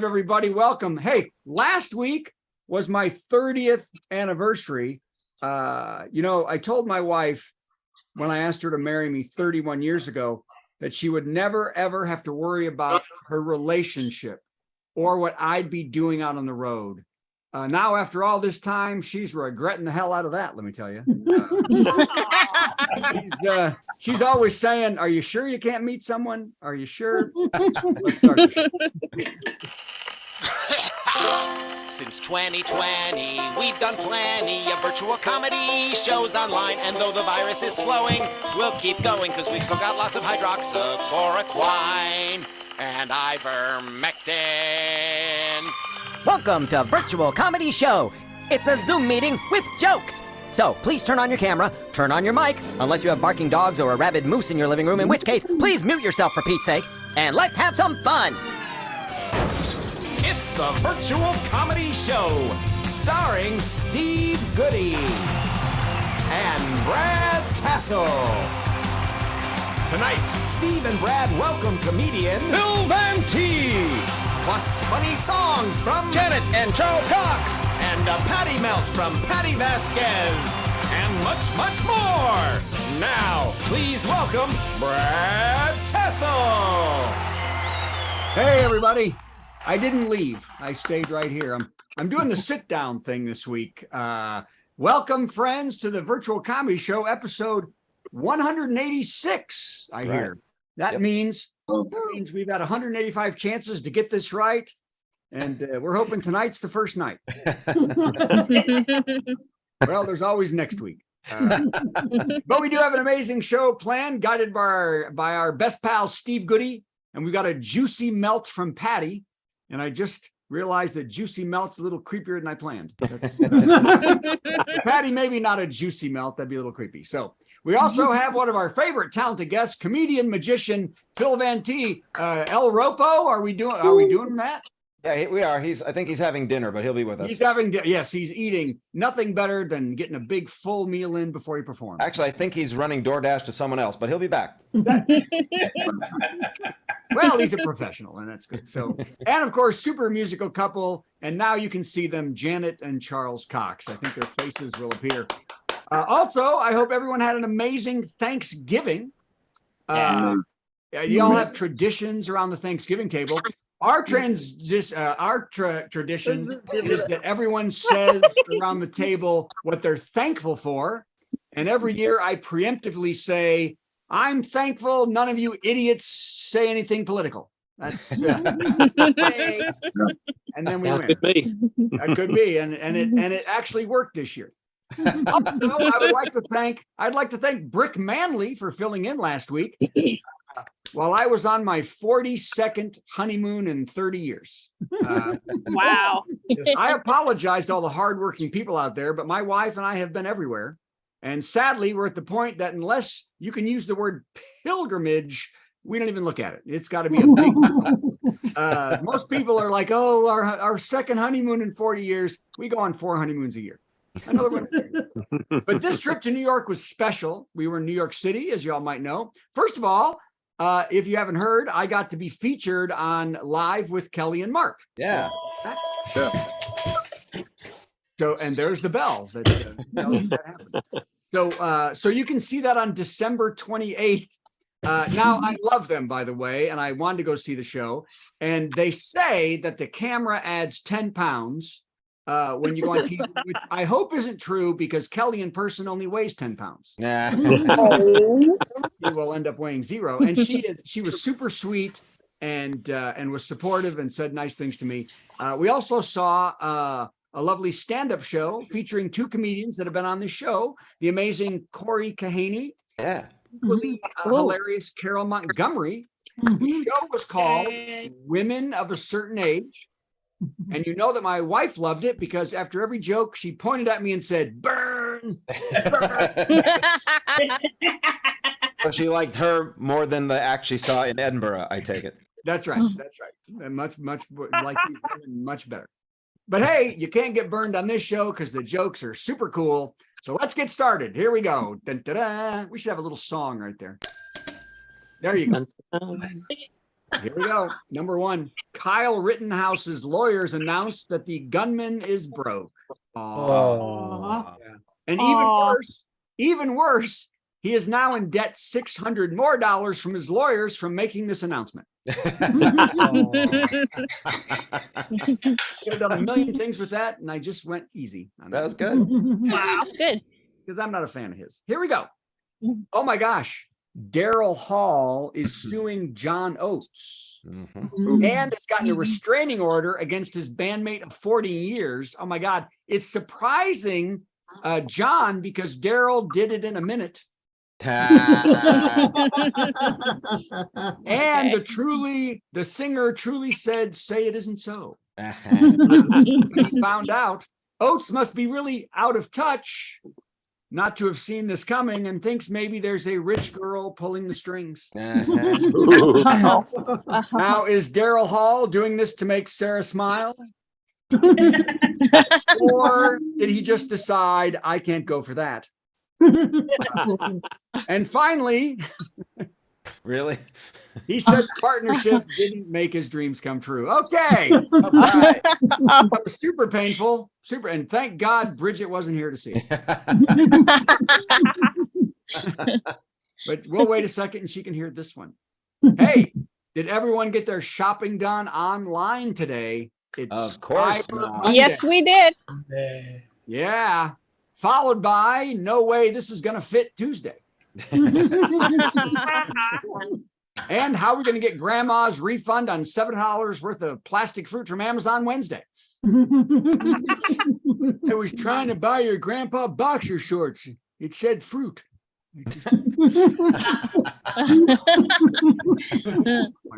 Everybody, welcome. Hey, last week was my 30th anniversary. I told my wife when I asked her to marry me 31 years ago that she would never, ever have to worry about her relationship or what I'd be doing out on the road. Now, after all this time, she's regretting the hell out of that, let me tell you. She's always saying, "Are you sure you can't meet someone? Are you sure?" Let's start the show. Since 2020, we've done plenty of virtual comedy shows online, and though the virus is slowing, we'll keep going because we've still got lots of hydroxychloroquine and ivermectin. Welcome to Virtual Comedy Show. It's a Zoom meeting with jokes. So please turn on your camera, turn on your mic, unless you have barking dogs or a rabid moose in your living room, in which case, please mute yourself for Pete's sake, and let's have some fun. It's the Virtual Comedy Show, starring Steve Goodie and Brad Tassell. Tonight, Steve and Brad welcome comedian Patti, plus funny songs from Janet and Charles Cox, and a Patti melt from Patti Vasquez, and much, much more. Now, please welcome Brad Tassell. Hey, everybody. I didn't leave. I stayed right here. I'm doing the sit down thing this week. Welcome, friends, to the Virtual Comedy Show, episode 186. I hear that means we've had 185 chances to get this right, and we're hoping tonight's the first night. Well, there's always next week. But we do have an amazing show planned, guided by our best pal Steve Goodie, and we got a juicy melt from Patti. And I just realized that juicy melt's a little creepier than I planned. Patti, maybe not a juicy melt. That'd be a little creepy. So we also have one of our favorite talented guests, comedian, magician, Phil Van T. El Ropo. Are we doing that? Yeah, we are. I think he's having dinner, but he'll be with us. Yes, he's eating nothing better than getting a big full meal in before he performs. Actually, I think he's running DoorDash to someone else, but he'll be back. Well, he's a professional, and that's good. So, and of course, super musical couple, and now you can see them, Janet and Charles Cox. I think their faces will appear. Also, I hope everyone had an amazing Thanksgiving. You all have traditions around the Thanksgiving table. Our tradition is that everyone says around the table what they're thankful for, and every year I preemptively say, "I'm thankful none of you idiots say anything political." That's and then we win. That could be, and it actually worked this year. Also, I'd like to thank Brick Manley for filling in last week while I was on my 42nd honeymoon in 30 years. Wow. I apologize to all the hardworking people out there, but my wife and I have been everywhere. And sadly, we're at the point that unless you can use the word pilgrimage, we don't even look at it. It's got to be a big most people are like, "Oh, our second honeymoon in 40 years. We go on 4 honeymoons a year." Another one. But this trip to New York was special. We were in New York City, as you all might know. First of all, if you haven't heard, I got to be featured on Live with Kelly and Mark. Yeah. So, and there's the bell that happened. So you can see that on December 28th. Now, I love them, by the way, and I wanted to go see the show. And they say that the camera adds 10 pounds when you go on TV, which I hope isn't true because Kelly in person only weighs 10 pounds. Nah. She will end up weighing 0. And she was super sweet and was supportive and said nice things to me. We also saw a lovely stand-up show featuring 2 comedians that have been on this show, the amazing Corey Kahaney, hilarious Carol Montgomery. The show was called Women of a Certain Age. And you know that my wife loved it because after every joke, she pointed at me and said, "Burn, burn." So she liked her more than the act she saw in Edinburgh, I take it. That's right. And much like much better. But hey, you can't get burned on this show because the jokes are super cool. So let's get started. Here we go. Dun, dun, dun. We should have a little song right there. There you go. Here we go. Number 1, Kyle Rittenhouse's lawyers announced that the gunman is broke. Oh. Yeah. And Aw. even worse, he is now in debt $600 more from his lawyers from making this announcement. Could have done a million things with that, and I just went easy on That that was good. Wow. That's good. because I'm not a fan of his. Here we go. Oh my gosh. Daryl Hall is suing John Oates Mhm. and has gotten a restraining order against his bandmate of 40 years. Oh my God. It's surprising, John, because Daryl did it in a minute. And the singer truly said, "Say it isn't so." When he found out, Oates must be really out of touch not to have seen this coming and thinks maybe there's a rich girl pulling the strings. Now, is Daryl Hall doing this to make Sarah smile? Or did he just decide, I can't go for that? And finally, Really? he said the partnership didn't make his dreams come true. Okay. All right. That was super painful. Super. And thank God Bridget wasn't here to see it. But we'll wait a second and she can hear this one. Hey, did everyone get their shopping done online today? It's Of course Cyber not. Monday. Yes, we did. Yeah. Followed by no way this is going to fit Tuesday. And how we're going to get grandma's refund on $7 worth of plastic fruit from Amazon Wednesday. I was trying to buy your grandpa boxer shorts. It said fruit. My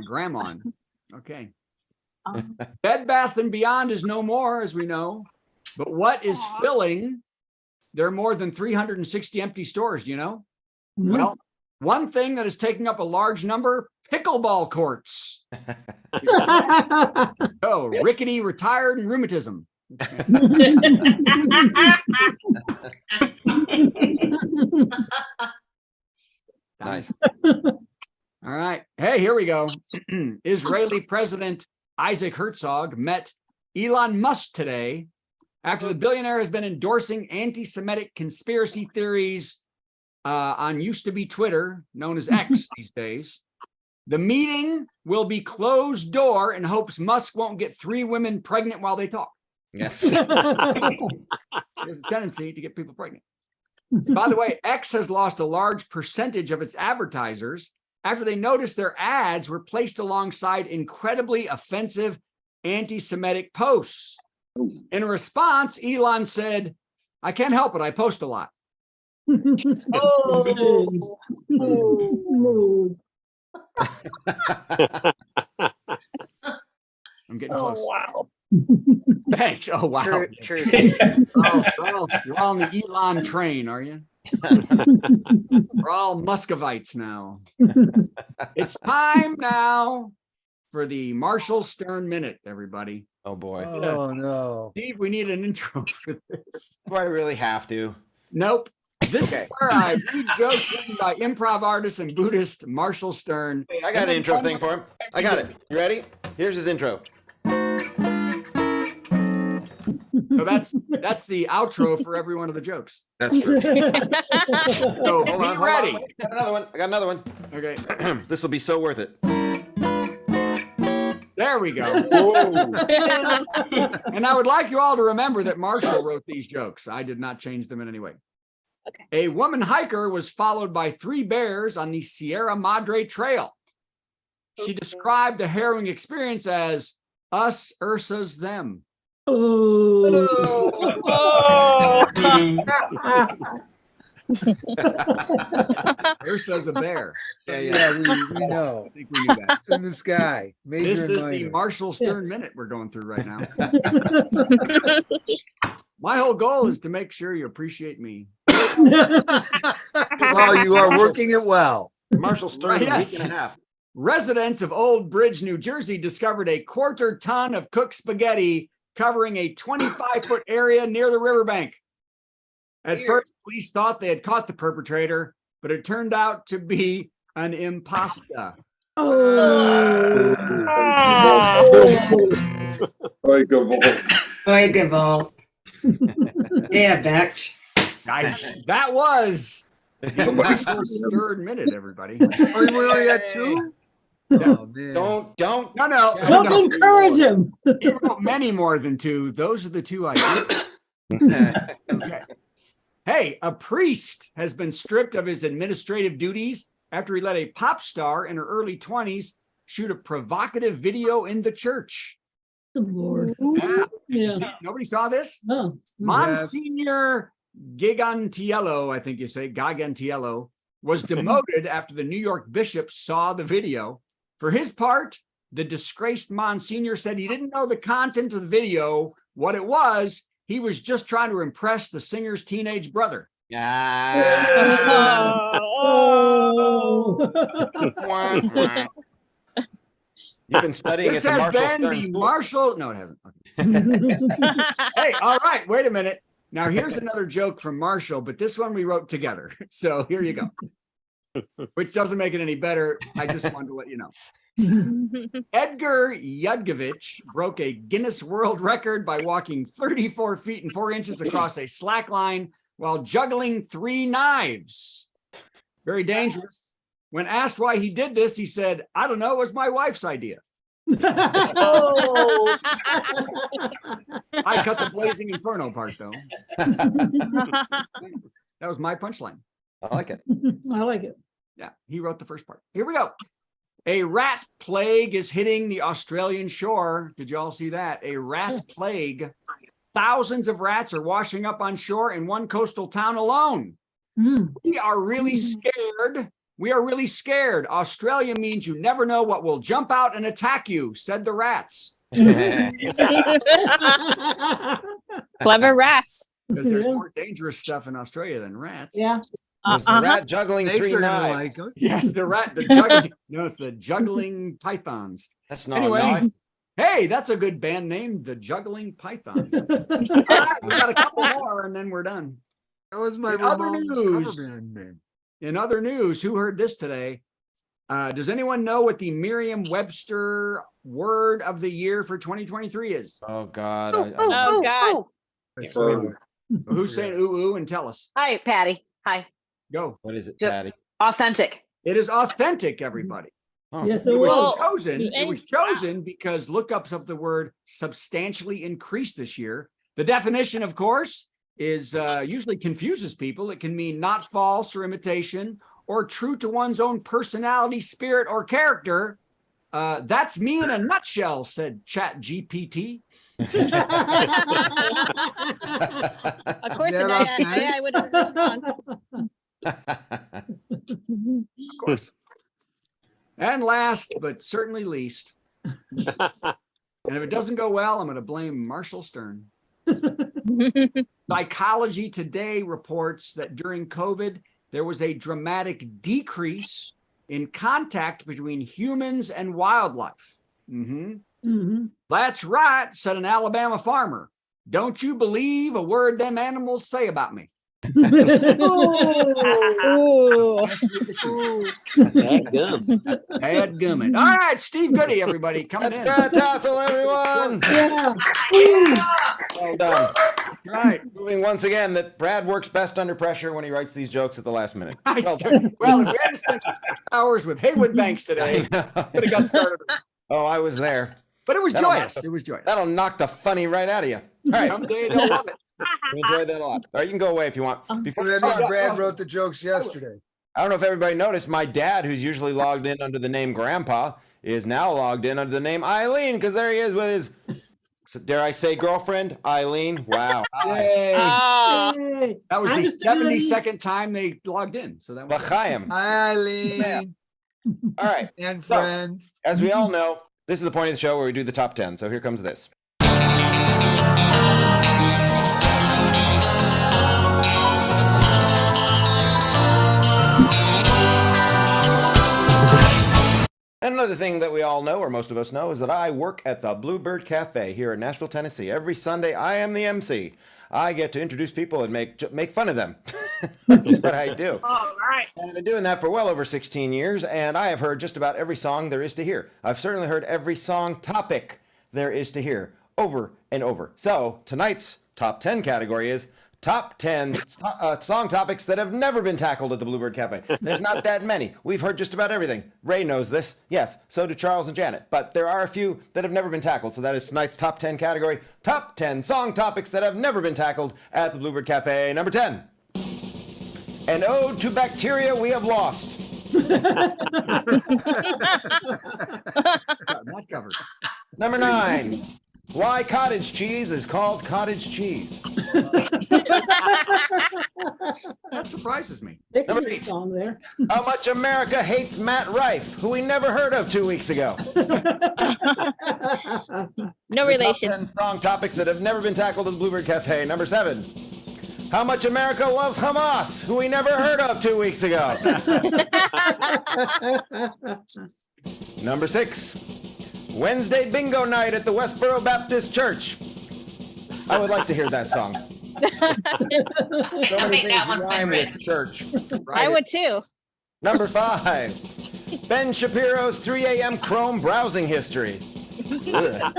grandma. Okay. Bed Bath and Beyond is no more, as we know. But what is filling? There are more than 360 empty stores, do you know? Well, one thing that is taking up a large number, pickleball courts. Oh, rickety, retired, and rheumatism. Nice. All right. Hey, here we go. Israeli President Isaac Herzog met Elon Musk today after the billionaire has been endorsing anti-Semitic conspiracy theories on used to be Twitter, known as X these days. The meeting will be closed door in hopes Musk won't get 3 women pregnant while they talk. Yeah. There's a tendency to get people pregnant. By the way, X has lost a large percentage of its advertisers after they noticed their ads were placed alongside incredibly offensive anti-Semitic posts. In response, Elon said, "I can't help it. I post a lot." I'm getting close. Wow. Thanks. Oh, wow. True. Oh, well, you're all on the Elon train, are you? We're all Muscovites now. It's time now for the Marshall Stern Minute, everybody. Oh boy. Oh no. Steve, we need an intro for this. Do I really have to? Nope. This Okay. is where I read jokes written by improv artist and Buddhist Marshall Stern. Wait, I got an intro thing for him. I got it. You ready? Here's his intro. So that's the outro for every one of the jokes. That's true. So Hold be on. ready. I got another one. I got another one. Okay. This will be so worth it. There we go. And I would like you all to remember that Marshall wrote these jokes. I did not change them in any way. Okay. A woman hiker was followed by 3 bears on the Sierra Madre Trail. She described the harrowing experience as us Ursa's them. Ursa's a bear. Yeah, we know. I think we knew that. It's in the sky. Major This and is the minor. Marshall Stern Minute we're going through right now. My whole goal is to make sure you appreciate me. Well, you are working it well. Marshall Stern in a Yes. week and a half. Residents of Old Bridge, New Jersey discovered a 1/4 ton of cooked spaghetti covering a 25-foot area near the riverbank. At first, police thought they had caught the perpetrator, but it turned out to be an impasta. Oh. Oi, good boy. Oi, good ball. Yeah, backed. Nice. That was the Marshall Stern Minute, everybody. Oh, we only got two? Oh, man. Don't. No. Don't encourage him. He wrote many more than two. Those are the two I did. Okay. Hey, a priest has been stripped of his administrative duties after he let a pop star in her early 20s shoot a provocative video in the church. Good Lord. Yeah. Did you Yeah. see- nobody saw this? No. Monsignor Gigantiello, I think you say, Gigantiello, was demoted after the New York bishop saw the video. For his part, the disgraced Monsignor said he didn't know the content of the video, what it was. He was just trying to impress the singer's teenage brother. Oh. You've been studying This at the has Marshall been Stern the School. Marshall. No, it hasn't. Okay. Hey, all right, wait a minute. Now here's another joke from Marshall, but this one we wrote together. So here you go. Which doesn't make it any better. I just wanted to let you know. Edgar Yudkovich broke a Guinness World Record by walking 34 feet and 4 inches across a slack line while juggling 3 knives. Very dangerous. When asked why he did this, he said, "I don't know, it was my wife's idea." Oh. I cut the blazing inferno part, though. That was my punchline. I like it. I like it. Yeah, he wrote the first part. Here we go. A rat plague is hitting the Australian shore. Did you all see that? A rat plague. Thousands of rats are washing up on shore in one coastal town alone. We are really scared. We are really scared. Australia means you never know what will jump out and attack you, said the rats. Clever rats. Because there's more dangerous stuff in Australia than rats. Yeah. There's the rat juggling Snakes 3 are gonna knives. like them. Yes, the juggling. No, it's the juggling pythons. That's not Anyway, a knife. hey, that's a good band name, the Juggling Pythons. All right, we got a couple more and then we're done. That was my In other Ramones news- cover band name. In other news, who heard this today? Does anyone know what the Merriam-Webster word of the year for 2023 is? Oh God. Oh, God. That's Um, Who's saying ooh, ooh, and tell us? Hi, Patty. Hi. Go. What is it, Just- Patty? Authentic. It is authentic, everybody. Oh. Yes, It it was was. chosen. It And- was chosen because lookups of the word substantially increased this year. The definition, of course, is usually confuses people. It can mean not false or imitation or true to one's own personality, spirit, or character. That's me in a nutshell, said Chat GPT. Of course, Is the that day okay? I would respond. Of course. And last, but certainly least, and if it doesn't go well, I'm going to blame Marshall Stern. Psychology Today reports that during COVID, there was a dramatic decrease in contact between humans and wildlife. That's right, said an Alabama farmer. Don't you believe a word them animals say about me? Ooh. Dadgummit. All right, Steve Goodie, everybody, coming That's in. Brad Tassell, everyone. Yeah. Well done. Right. Proving once again that Brad works best under pressure when he writes these jokes at the last minute. Well, if we hadn't spent 6 hours with Haywood Banks today, could have got started. Oh, I was there. But it was That'll joyous. knock the- It was joyous. That'll knock the funny right out of you. All right. Someday they'll love it. We enjoyed that a lot. All right, you can go away if you want. Before That we means start, Brad wrote the jokes yesterday. I don't know if everybody noticed, my dad, who's usually logged in under the name Grandpa, is now logged in under the name Eileen, because there he is with his, dare I say, girlfriend, Eileen. Wow. Hi. Yay. Oh, Hey. That was I the just did it. 72nd time they logged in. So that was L'chaim. Hi, Eileen All right. and So- friend. As we all know, this is the point of the show where we do the top 10. So here comes this. And another thing that we all know, or most of us know, is that I work at the Bluebird Cafe here in Nashville, Tennessee. Every Sunday, I am the MC. I get to introduce people and make fun of them. That's what I do. All right. right. And I've been doing that for well over 16 years, and I have heard just about every song there is to hear. I've certainly heard every song topic there is to hear over and over. So tonight's top 10 category is top 10 song topics that have never been tackled at the Bluebird Cafe. There's not that many. We've heard just about everything. Ray knows this. Yes, so do Charles and Janet. But there are a few that have never been tackled. So that is tonight's top 10 category. Top 10 song topics that have never been tackled at the Bluebird Cafe. Number 10. An ode to bacteria we have lost. Not covered. Number 9. Why cottage cheese is called cottage cheese. That surprises me. There could Number be a 8. song there. How much America hates Matt Rife, who we never heard of 2 weeks ago. No The top relation. 10 song topics that have never been tackled at the Bluebird Cafe. Number 7. How much America loves Hamas, who we never heard of 2 weeks ago. Number 6. Wednesday bingo night at the Westboro Baptist Church. I would like to hear that song. So many things rhyme with church. I would too. Number 5. Ben Shapiro's 3 a.m. Chrome browsing history. Ugh.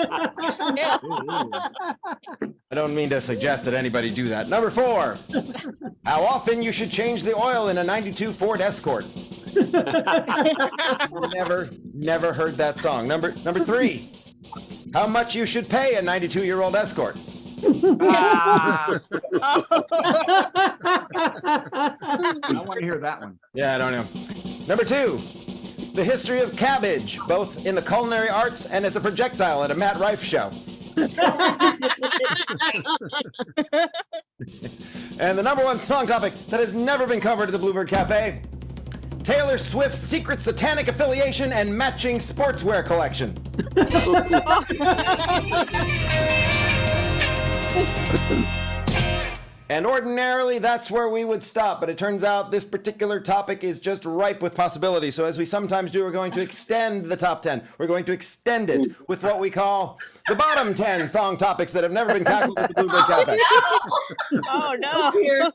Yeah. I don't mean to suggest that anybody do that. Number 4. How often you should change the oil in a 92 Ford Escort. Never heard that song. Number 3. How much you should pay a 92-year-old Escort. I want to hear that one. Yeah, I don't know. Number 2. The history of cabbage, both in the culinary arts and as a projectile at a Matt Rife show. And the number 1 song topic that has never been covered at the Bluebird Cafe, Taylor Swift's secret satanic affiliation and matching sportswear collection. And ordinarily, that's where we would stop, but it turns out this particular topic is just ripe with possibility. So as we sometimes do, we're going to extend the top 10. We're going to extend it with what we call the bottom 10 song topics that have never been tackled at the Bluebird Cafe. Oh no. Here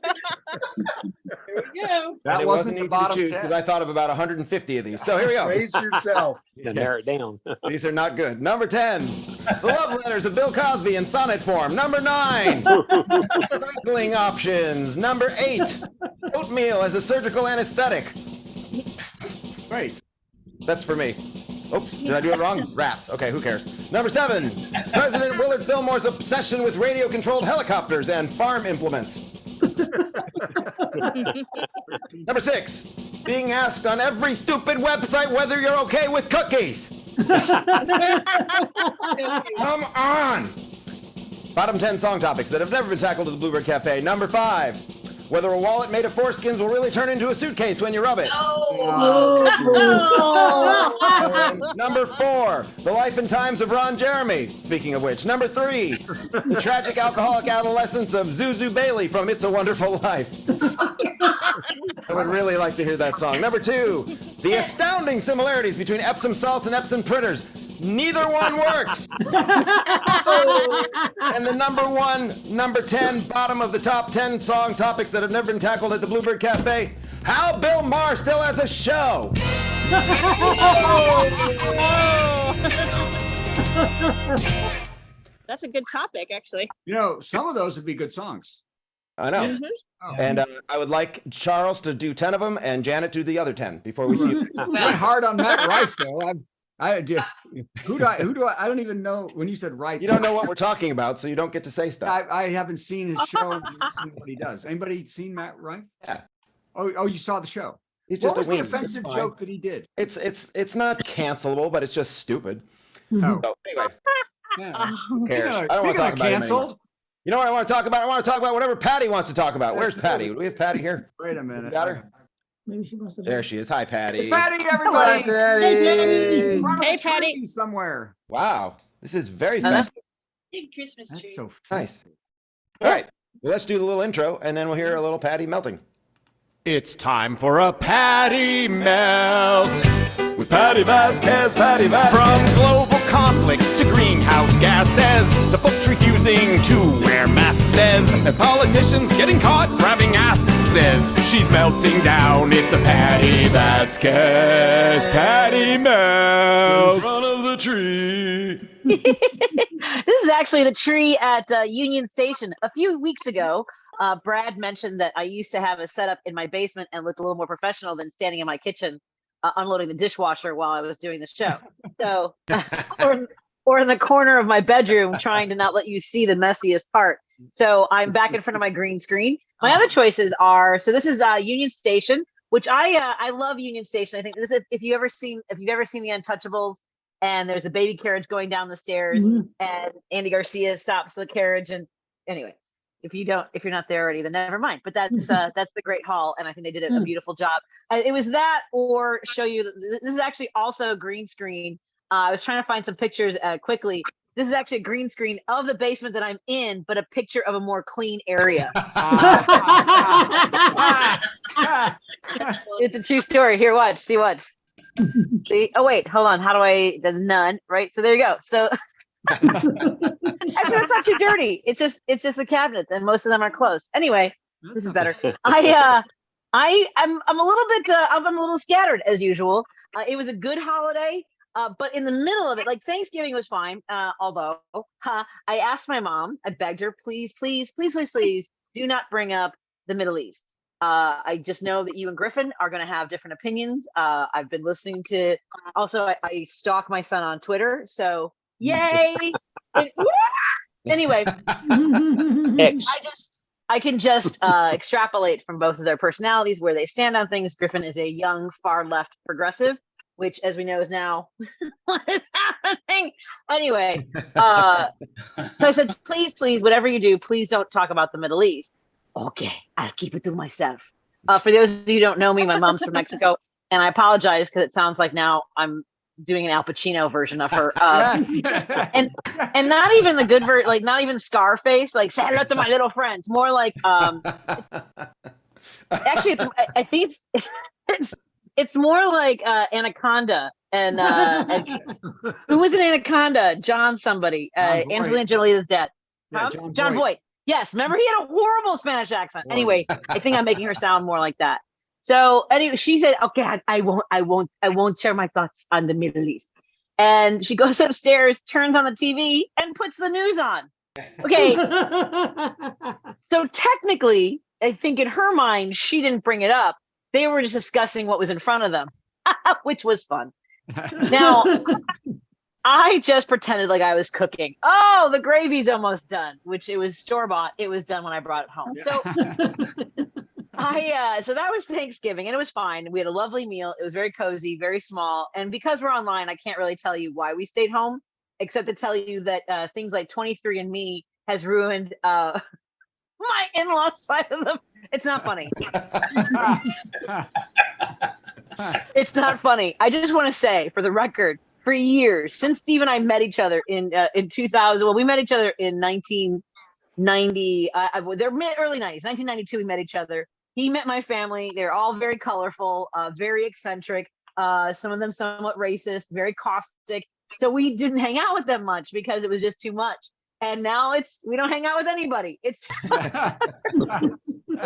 we go. That And it wasn't the easy to bottom choose 10. because I thought of about 150 of these. So here we go. Brace yourself. To narrow it down. These are not good. Number 10, the love letters of Bill Cosby in sonnet form. Number 9, cycling options. Number 8, oatmeal as a surgical anesthetic. Great. That's for me. Oops, did I do it wrong? Rats. Okay, who cares? Number 7, President Willard Fillmore's obsession with radio-controlled helicopters and farm implements. Number 6, being asked on every stupid website whether you're okay with cookies. Come on. Bottom 10 song topics that have never been tackled at the Bluebird Cafe. Number 5, whether a wallet made of foreskins will really turn into a suitcase when you rub it. And number 4, the life and times of Ron Jeremy. Speaking of which. Number 3, the tragic alcoholic adolescence of Zuzu Bailey from It's a Wonderful Life. I would really like to hear that song. Number 2, the astounding similarities between Epsom salts and Epsom printers. Neither one works. And the number 10, bottom of the top 10 song topics that have never been tackled at the Bluebird Cafe. How Bill Maher still has a show. That's a good topic, actually. You know, some of those would be good songs. I know. Oh. And I would like Charles to do 10 of them and Janet do the other 10 before we see you. Went hard on Matt Rife, though. I who do I don't even know when you said Rife. You don't know what we're talking about, so you don't get to say stuff. I haven't seen his show. And seen what he does. Anybody seen Matt Rife? Yeah. Oh, you saw the show. He's What just was a the wiener. offensive It's fine. joke that he did? It's not cancelable, but it's just stupid. Oh, So anyway, yeah. who cares? I don't want Speaking to talk of about him anymore. canceled. You know what I want to talk about? I want to talk about whatever Patty wants to talk about. Where's Patty? Do we have Patty here? Wait a minute. Got her? Maybe she must have. There she is. Hi, Patty. It's Patty, Hi, everybody. Patty. In front of Hey, a tree Patty. somewhere. Wow, this is very Hello? fast. Big Christmas That's tree. so Nice. festive. All right, well, let's do the little intro, and then we'll hear a little Patty melting. It's time for a Patti Melt with Patti Vasquez, Patti Vasquez. From global conflicts to greenhouse gases, the folks refusing to wear masks says, and politicians getting caught grabbing asses. She's melting down, it's a Patti Vasquez. Patti melts in front of the tree. This is actually the tree at Union Station. A few weeks ago, Brad mentioned that I used to have a setup in my basement and looked a little more professional than standing in my kitchen unloading the dishwasher while I was doing the show. So, or in the corner of my bedroom trying to not let you see the messiest part. So I'm back in front of my green screen. My other choices are, so this is Union Station, which I love Union Station. I think this is, if you've ever seen The Untouchables, and there's a baby carriage going down the stairs, and Andy Garcia stops the carriage. And anyway, if you're not there already, then never mind. But that's the Great Hall, and I think they did a beautiful job. It was that, or show you. This is actually also a green screen. I was trying to find some pictures quickly. This is actually a green screen of the basement that I'm in, but a picture of a more clean area. It's a true story. Here, watch. See? Oh wait, hold on. How do I? The none, right? So there you go. So actually, that's not too dirty. It's just the cabinets, and most of them are closed. Anyway, this is better. I'm a little bit. I'm a little scattered as usual. It was a good holiday. But in the middle of it, like Thanksgiving was fine. Although I asked my mom, I begged her, please, do not bring up the Middle East. I just know that you and Griffin are going to have different opinions. I've been listening to, also I stalk my son on Twitter. So yay. Anyway, I can just extrapolate from both of their personalities where they stand on things. Griffin is a young, far left progressive, which, as we know, is now what is happening. Anyway, so I said, please, whatever you do, please don't talk about the Middle East. Okay, I'll keep it to myself. For those of you who don't know me, my mom's from Mexico, and I apologize because it sounds like now I'm doing an Al Pacino version of her. And not even the good version, like not even Scarface, like say hello to my little friends. More like, actually, I think it's more like Anaconda and who was an Anaconda? John somebody. Angelina Jolie's dad. Yeah, John Voight. Yes, remember he had a horrible Spanish accent. Anyway, I think I'm making her sound more like that. So anyway, she said, "Okay, I won't share my thoughts on the Middle East." And she goes upstairs, turns on the TV, and puts the news on. Okay, so technically, I think in her mind, she didn't bring it up. They were just discussing what was in front of them, which was fun. Now, I just pretended like I was cooking. Oh, the gravy's almost done, which it was store-bought. It was done when I brought it home. So so that was Thanksgiving, and it was fine. We had a lovely meal. It was very cozy, very small. And because we're online, I can't really tell you why we stayed home, except to tell you that things like 23andMe has ruined my in-law side of them. It's not funny. It's not funny. I just want to say, for the record, for years, since Steve and I met each other in 2000, well, we met each other in 1990. They're early 90s, 1992. We met each other. He met my family. They're all very colorful, very eccentric. Some of them somewhat racist, very caustic. So we didn't hang out with them much because it was just too much. And now we don't hang out with anybody. It's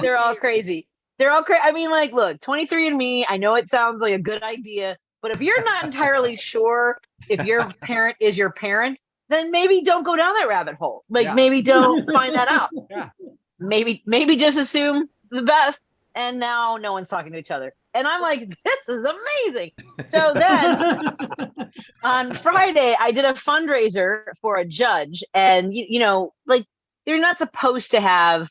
they're all crazy. They're all crazy. I mean, like, look, 23andMe, I know it sounds like a good idea, but if you're not entirely sure if your parent is your parent, then maybe don't go down that rabbit hole. Like, maybe don't find that out. Yeah. Maybe just assume the best. And now no one's talking to each other. And I'm like, this is amazing. So then on Friday, I did a fundraiser for a judge. And, you know, like, you're not supposed to have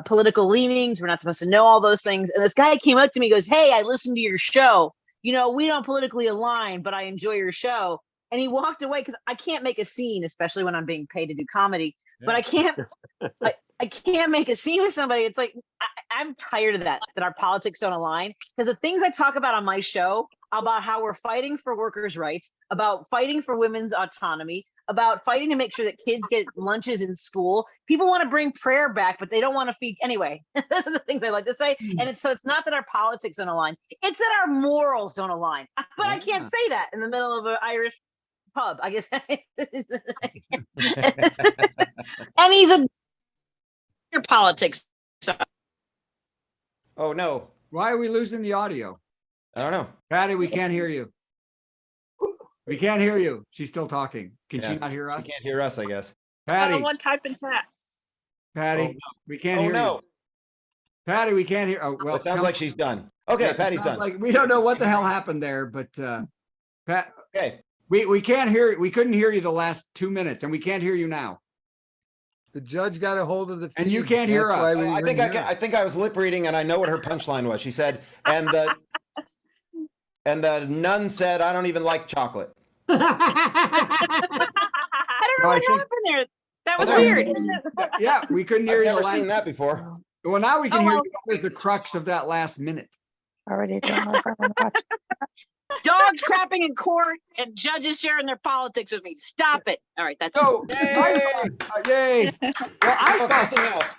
political leanings. We're not supposed to know all those things. And this guy came up to me, goes, "Hey, I listened to your show. You know, we don't politically align, but I enjoy your show." And he walked away because I can't make a scene, especially when I'm being paid to do comedy. Yeah. But I can't make a scene with somebody. It's like, I'm tired of that our politics don't align. Because the things I talk about on my show, about how we're fighting for workers' rights, about fighting for women's autonomy, about fighting to make sure that kids get lunches in school. People want to bring prayer back, but they don't want to feed. Anyway, those are the things I like to say. And it's not that our politics don't align. It's that our morals don't align. But I can't say that in the middle of an Irish pub. I guess. And he's a Your politics. Oh no, Why are we losing the audio? I don't know. Patty, we can't hear you. We can't hear you. She's still talking. Can Yeah. she not hear You us? can't hear us, I guess. Patty, One type in chat. Patty, Oh, no. we can't Oh hear no, you. Patty, we can't hear. Oh, well, it sounds come- like she's done. Okay, yeah, it Patty's sounds done. Like we don't know what the hell happened there, but Pat, Okay, we can't hear. We couldn't hear you the last 2 minutes, and we can't hear you now. The judge got a hold of the feed. And you can't hear That's why us. we I couldn't think I hear can, it. I think I was lip reading, and I know what her punchline was. She said, and the nun said, "I don't even like chocolate." I don't know No, I what think- happened there. That was That's all weird. Yeah, we couldn't hear I've you. never the last- seen that before. Well, now we can Oh, hear well. you. What was the crux of that last minute? Already don't know if I want to watch. Dogs crapping in court and judges sharing their politics with me. Stop it. All right, that's So, Yay! yay! Well, I If saw nothing else.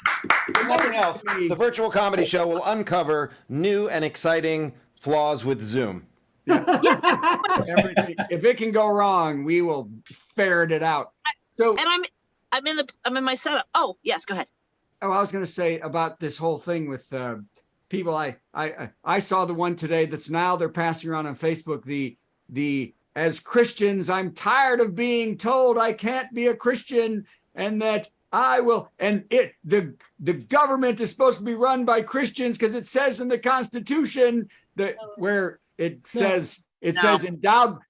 If nothing else, the virtual comedy show will uncover new and exciting flaws with Zoom. everything. If it can go wrong, we will ferret it out. So, and I'm in my setup. Oh, yes, go ahead. oh, I was going to say about this whole thing with people. I saw the one today that's now they're passing around on Facebook. The as Christians, I'm tired of being told I can't be a Christian and that I will. And the government is supposed to be run by Christians because it says in the Constitution that where it says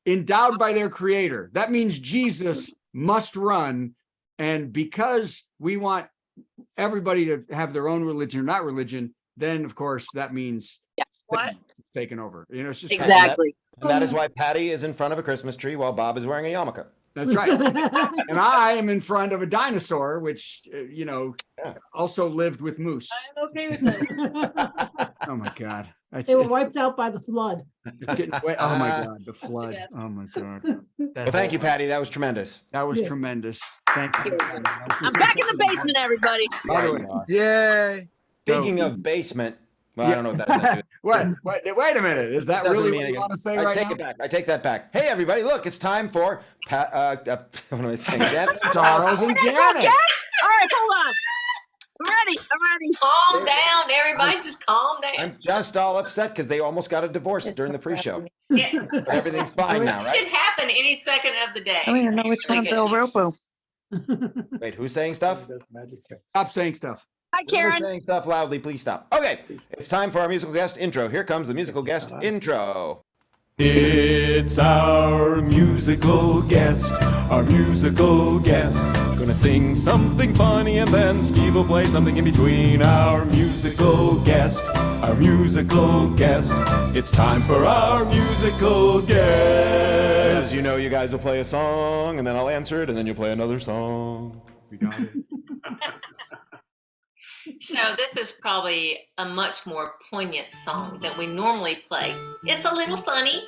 endowed by their Creator. That means Jesus must run, and because we want everybody to have their own religion or not religion, then of course that means What? taking over. You know, it's just Exactly. And that is why Patty is in front of a Christmas tree while Bob is wearing a yarmulke. That's right. And I am in front of a dinosaur, which also lived with moose. I'm okay with that. Oh my God! They were wiped out by the flood. it's getting away. Oh my God! The flood. Yes. Oh my God! Well, thank you, Patty. That was tremendous. That was Yeah. tremendous. Thank you. I'm back in the basement, everybody. By the way, Yay. Speaking of basement, well, I don't know what that has to do with it. Wait a minute. Is that Doesn't really mean what you anything. want to say I right take now? it back. I take that back. Hey, everybody, look, it's time for what am I saying? Janet? Charles and Janet. All right, hold on. I'm ready. Calm down, everybody. Just calm down. I'm just all upset because they almost got a divorce during the pre-show. It But everything's fine now, could right? happen any second of the day. I don't even know which one's El Ropo. Wait, who's saying stuff? Stop saying stuff. Hi, Whoever's Karen. saying stuff loudly, please stop. Okay, it's time for our musical guest intro. Here comes the musical guest intro. It's our musical guest, Gonna sing something funny and then Steve will play something in between. Our musical guest, It's time for our musical guest. As you know, you guys will play a song, and then I'll answer it, and then you'll play another song. We got it. So this is probably a much more poignant song than we normally play. It's a little funny.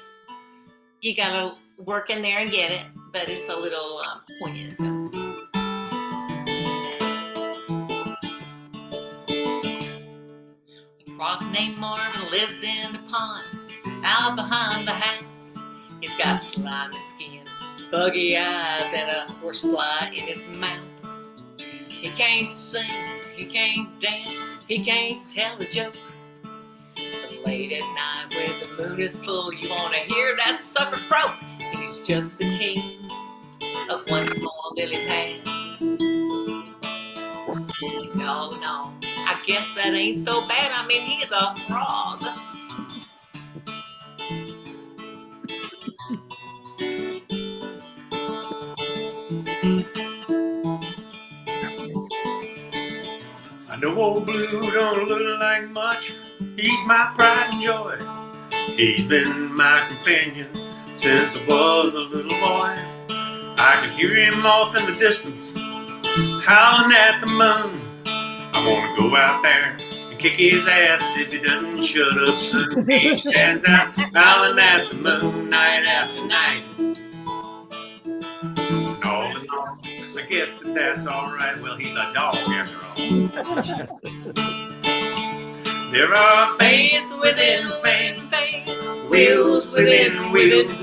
You gotta work in there and get it, but it's a little poignant. So. A frog named Marvin lives in the pond out behind the house. He's got slimy skin, buggy eyes, and a horsefly in his mouth. He can't sing, he can't dance, he can't tell a joke. But late at night when the moon is full, you wanna hear that sucker croak. He's just the king of one small lily pad. All in all, I guess that ain't so bad. I mean, he's a frog. I know old Blue don't look like much. He's my pride and joy. He's been my companion since I was a little boy. I can hear him off in the distance, howling at the moon. I wanna go out there and kick his ass if he doesn't shut up soon. He stands out howling at the moon night after night. All in all, I guess that's alright. Well, he's a dog after all. There are fans within fans, wheels within wheels,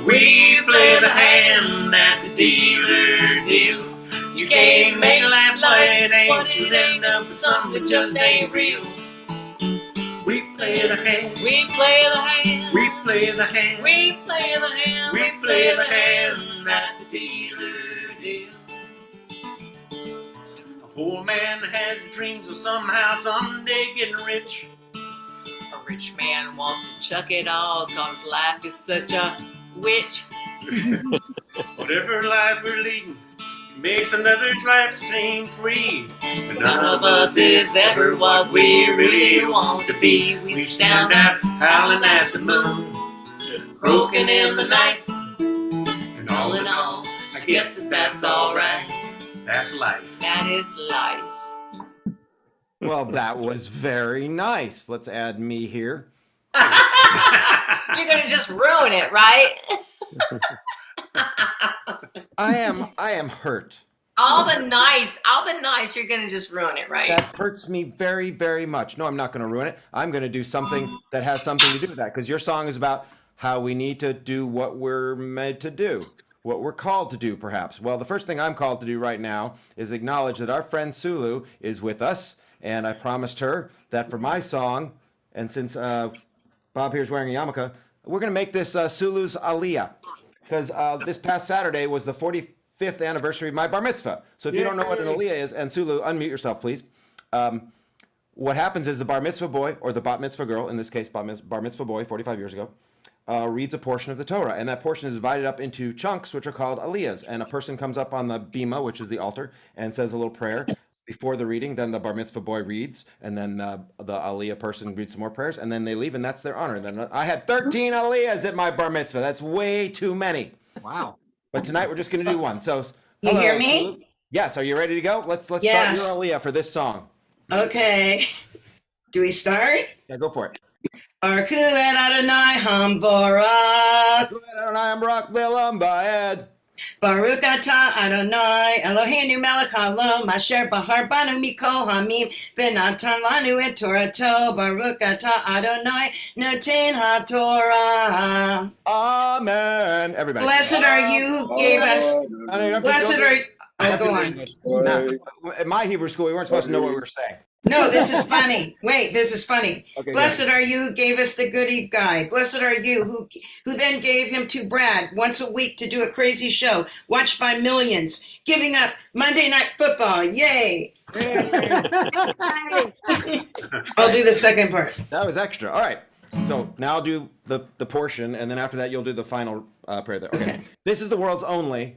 We play the hand that the dealer deals. You can't make life play, it ain't you end up with something that just ain't real. We play the hand. We play the hand. We play the hand. We play the hand. We play the hand that the dealer deals. A poor man has dreams of somehow someday getting rich. A rich man wants to chuck it all, cause life is such a witch. Whatever life we're leading makes another's life seem free. So none of us is ever what we really want to be. We stand out howling at the moon, broken in the night. And All in all, I guess that's alright. that's life. That is life. Well, that was very nice. Let's add me here. You're gonna just ruin it, right? I am hurt. All the nice, you're gonna just ruin it, right? That hurts me very, very much. No, I'm not going to ruin it. I'm going to do something that has something to do with that, because your song is about how we need to do what we're meant to do, what we're called to do, perhaps. Well, the first thing I'm called to do right now is acknowledge that our friend Sulu is with us, and I promised her that for my song, and since Bob here's wearing a yarmulke, we're going to make this Sulu's Aliyah, because this past Saturday was the 45th anniversary of my bar mitzvah. So if you don't know what an Aliyah is, and Sulu, unmute yourself, please. What happens is the bar mitzvah boy, or the bat mitzvah girl, in this case, bar mitzvah boy, 45 years ago, reads a portion of the Torah, and that portion is divided up into chunks, which are called aliyahs. And a person comes up on the bima, which is the altar, and says a little prayer before the reading. Then the bar mitzvah boy reads, and then the aliyah person reads some more prayers, and then they leave, and that's their honor. And then I had 13 aliyahs at my bar mitzvah. That's way too many. Wow. But tonight we're just going to do one. So, You hello, hear me? Sulu. Yes. Are you ready to go? Let's Yes. start your aliyah for this song. Okay. Do we start? Yeah, go for it. Arku et Adonai Hamborak. Adonai Hamborak Lilam Ba'ed. Baruch atah Adonai Eloheinu melech haolam asher bahar banu mikol hamim v'natan lanu et Torato. Baruch atah Adonai noten haTorah. Amen. Everybody. Blessed are you who gave us. Blessed are you. Oh, go on. Now, at my Hebrew school, we weren't supposed to know what we were saying. No, this is funny. Wait, this is funny. Okay, Blessed are you who gave us the Goodie guy. Blessed are you who then gave him to Brad once a week to do a crazy show watched by millions, giving up Monday Night Football. Yay! I'll do the second part. That was extra. All right. So now I'll do the portion, and then after that, you'll do the final prayer there. Okay. This is the world's only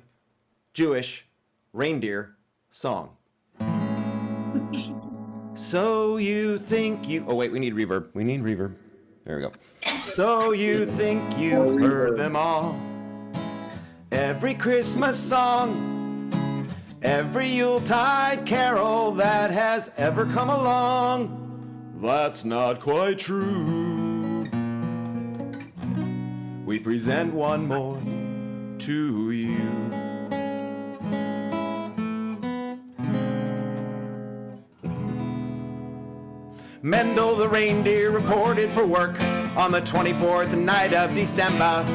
Jewish reindeer song. So you think you... Oh, wait, we need reverb. We need reverb. There we go. So you think you've heard them all. Every Christmas song, every Yuletide carol that has ever come along. That's not quite true. We present one more to you. Mendel the reindeer reported for work on the 24th night of December.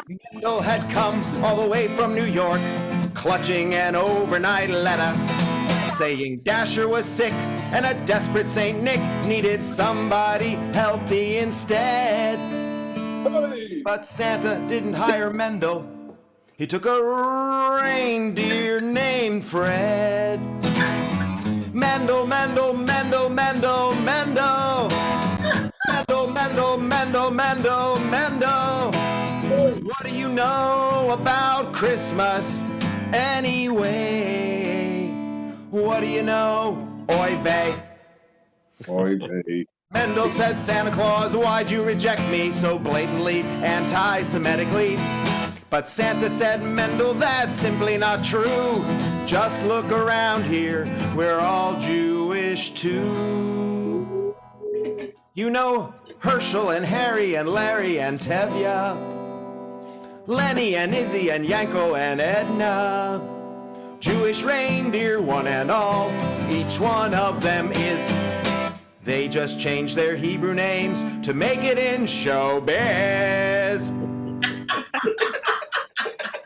Mendel had come all the way from New York, clutching an overnight letter, saying Dasher was sick and a desperate Saint Nick needed somebody healthy instead. But Santa didn't hire Mendel. He took a reindeer named Fred. Mendel, Mendel, Mendel, Mendel, Mendel. Mendel, Mendel, Mendel, Mendel, Mendel. What do you know about Christmas anyway? What do you know? Oy vey. Oy vey. Mendel said, Santa Claus, why'd you reject me so blatantly, anti-Semitically? But Santa said, Mendel, that's simply not true. Just look around here, we're all Jewish too. You know Herschel and Harry and Larry and Tevya, Lenny and Izzy and Yanko and Edna. Jewish reindeer, one and all, each one of them is. They just changed their Hebrew names to make it in showbiz.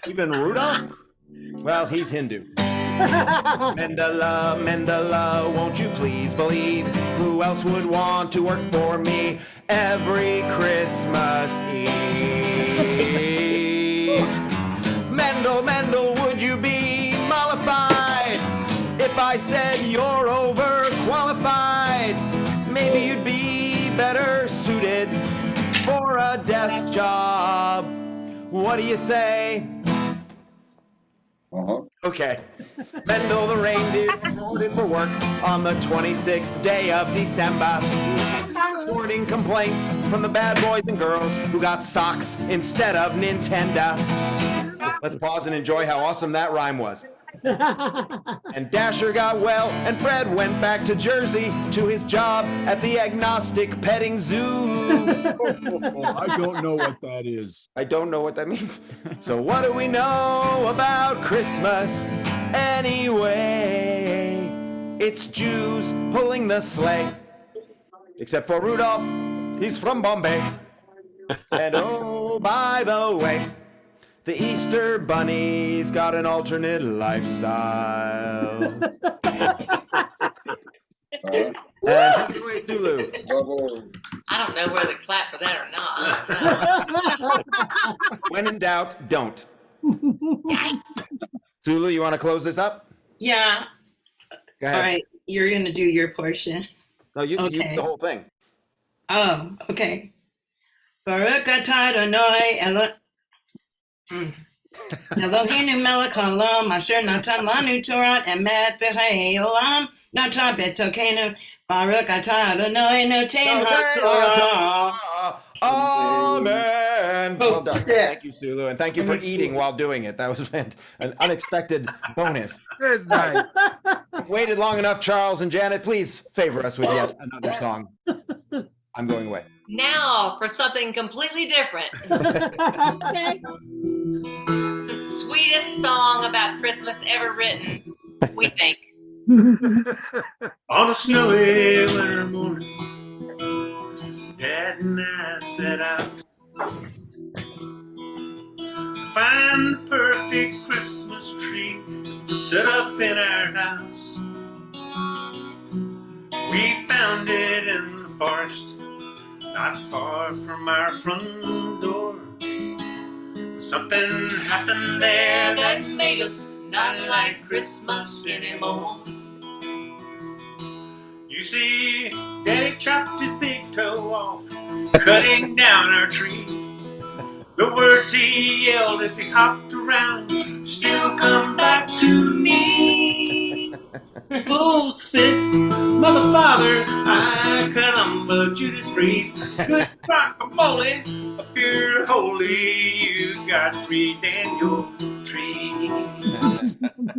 Even Rudolph? Well, he's Hindu. Mandela, Mandela, won't you please believe who else would want to work for me every Christmas Eve? Mendel, Mendel, would you be mollified if I said you're overqualified? Maybe you'd be better suited for a desk job. What do you say? Okay. Mendel the reindeer reported for work on the 26th day of December. Sorting complaints from the bad boys and girls who got socks instead of Nintendo. Let's pause and enjoy how awesome that rhyme was. And Dasher got well, and Fred went back to Jersey to his job at the agnostic petting zoo. I don't know what that is. I don't know what that means. So what do we know about Christmas anyway? It's Jews pulling the sleigh. Except for Rudolph, he's from Bombay. And oh, by the way, the Easter Bunny's got an alternate lifestyle. And take it away, Sulu. I don't know whether to clap for that or not. When in doubt, don't. Yikes. Sulu, you want to close this up? Yeah. Go All ahead. right. You're going to do your portion. No, you do the whole thing. Oh, okay. Baruch atah Adonai Eloheinu melech haolam asher natan lanu Torah emet v'chayei olam natan betokenu Baruch atah Adonai noten haTorah. Amen. Well done. Yeah. Thank you, Sulu, and thank you for eating while doing it. That was an unexpected bonus. It's nice. I've waited long enough, Charles and Janet. Please favor us with yet another song. I'm going away. Now for something completely different. Okay. It's the sweetest song about Christmas ever written, we think. On a snowy winter morning, Dad and I set out to find the perfect Christmas tree set up in our house. We found it in the forest, not far from our front door. Something happened there that made us not like Christmas anymore. You see, Daddy chopped his big toe off, cutting down our tree. The words he yelled if he hopped around still come back to me. Bull spit, mother, father, I caramba, Judas Priest, good guacamole, a pure holy, you Godfrey Daniel tree.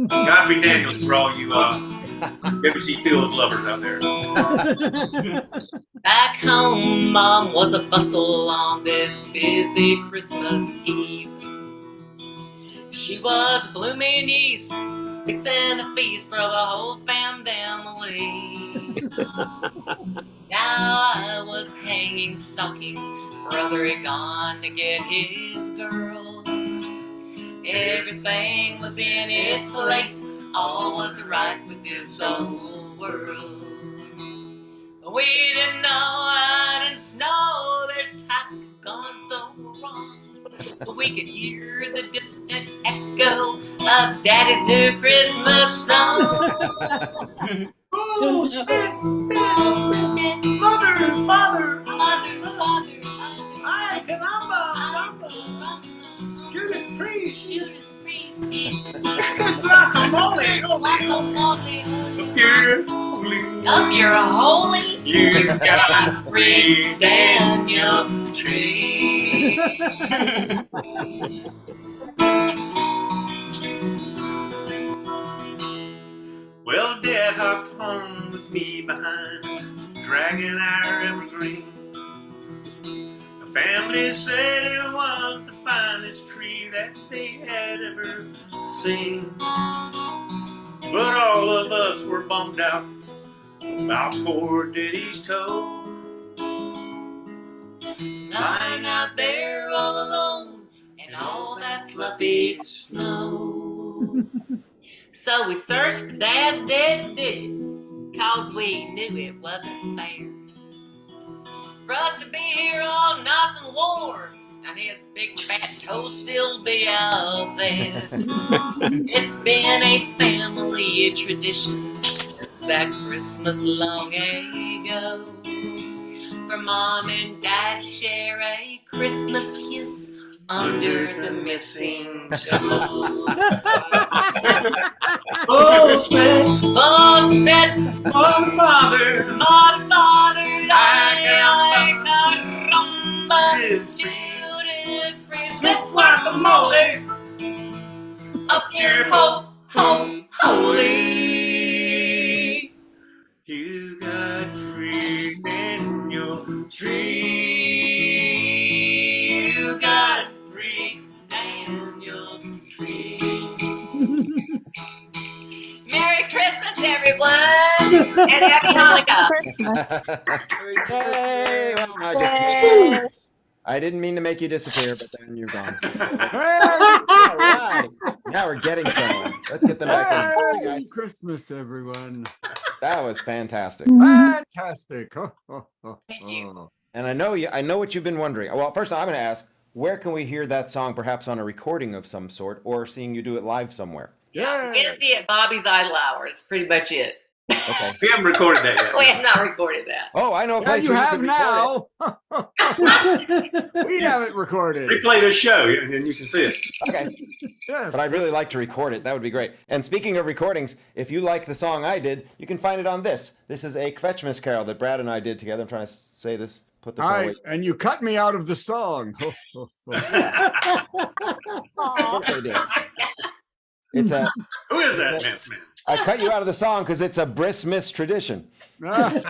Godfrey Daniels for all you BBC Fields lovers out there. Back home, Mom was a bustle on this busy Christmas Eve. She was blooming east, fixing a feast for the whole family. Now I was hanging stockings, brother had gone to get his girl. Everything was in its place, all was right with this old world. We didn't know, I didn't know their task had gone so wrong. But we could hear the distant echo of Daddy's new Christmas song. Oh, spit, mother and father, I caramba, Judas Priest, guacamole, Up your holy, you got free Daniel tree. Well, Dad hopped home with me behind, dragging our evergreen. The family said it was the finest tree that they had ever seen. But all of us were bummed out about poor Daddy's toe. Lying out there all alone, and all feet of snow. So we searched for Dad's dead digit, 'cause we knew it wasn't fair for us to be here all nice and warm, and his big fat toes still be out there. It's been a family tradition since that Christmas long ago, for Mom and Dad to share a Christmas kiss under the mistletoe. Oh, spit Oh, spit on Father. on Father, Judas Judas Priest with guacamole up your holy. You got free in your tree. You got free Daniel tree. Merry Christmas, everyone, and Happy Hanukkah. Yay! Well, I didn't mean to make you disappear, but then you're gone. All right. Now we're getting somewhere. Let's get them back in. Hey, guys. Christmas, everyone. That was fantastic. Fantastic. Thank you. And I know what you've been wondering. Well, first I'm going to ask, where can we hear that song, perhaps on a recording of some sort, or seeing you do it live somewhere? Yeah, we're gonna see it at Bobby's Idle Hour. It's pretty much it. Okay. We haven't recorded that yet. We have not recorded that. Oh, I know a Yeah, place you where have can now. We have it recorded. Replay this show, and then you can see it. Okay. Yes. But I'd really like to record it. That would be great. And speaking of recordings, if you like the song I did, you can find it on this. This is a Kvetchmas carol that Brad and I did together. I'm trying to say this. Put this on. And you cut me out of the song. Of course I did. It's a. Who is that man? I cut you out of the song because it's a Bristmas tradition. So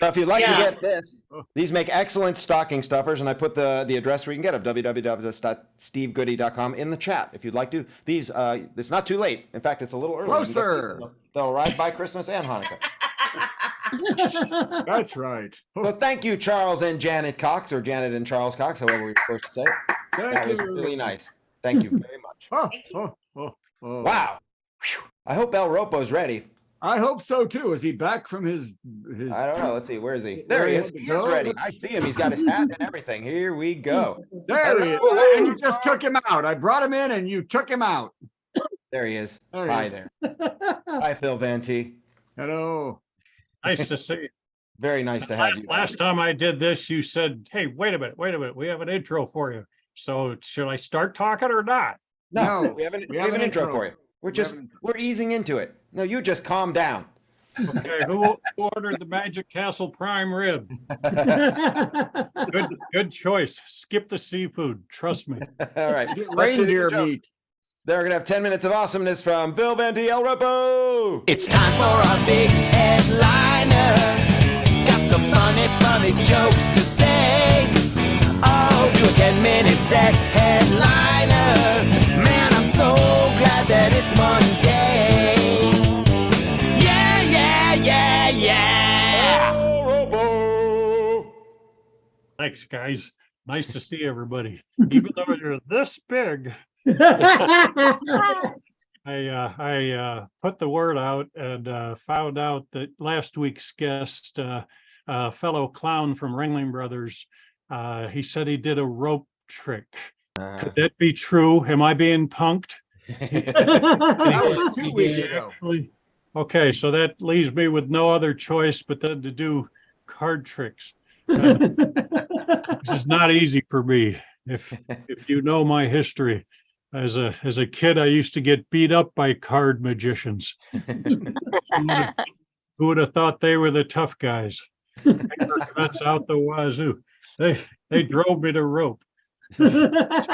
if you'd like to get this, these make excellent stocking stuffers, and I put the address where you can get them, www.stevegoodie.com, in the chat if you'd like to. These, it's not too late. In fact, it's a little early. Closer. They'll arrive by Christmas and Hanukkah. That's right. So thank you, Charles and Janet Cox, or Janet and Charles Cox, however we're supposed to say it. That was really nice. Thank you very much. Wow. Whew. I hope El Ropo's ready. I hope so too. Is he back from his? I don't know. Let's see. Where is he? There he is. He is ready. I see him. He's got his hat and everything. Here we go. There he is. And you just took him out. I brought him in, and you took him out. There he is. Hi there. Hi, Phil Van T. Hello. Nice to see you. Very nice to have you. Last time I did this, you said, "Hey, wait a minute. We have an intro for you. So should I start talking or not?" No, we have an intro for you. We're easing into it. No, you just calm down. Okay, who ordered the Magic Castle prime rib? Good choice. Skip the seafood. Trust me. All right. Reindeer meat. They're going to have 10 minutes of awesomeness from Bill Van T. El Ropo. It's time for a big headliner. Got some funny jokes to say. Oh, do a 10-minute set headliner. Man, I'm so glad that it's Monday. Yeah. El Ropo. Thanks, guys. Nice to see everybody. Even though you're this big. I put the word out and found out that last week's guest, a fellow clown from Ringling Brothers, he said he did a rope trick. Could that be true? Am I being punked? That was 2 weeks ago. Okay, so that leaves me with no other choice but then to do card tricks. This is not easy for me. If you know my history. As a kid, I used to get beat up by card magicians. Who would have thought they were the tough guys? Paper cuts out the wazoo. They drove me to rope. That's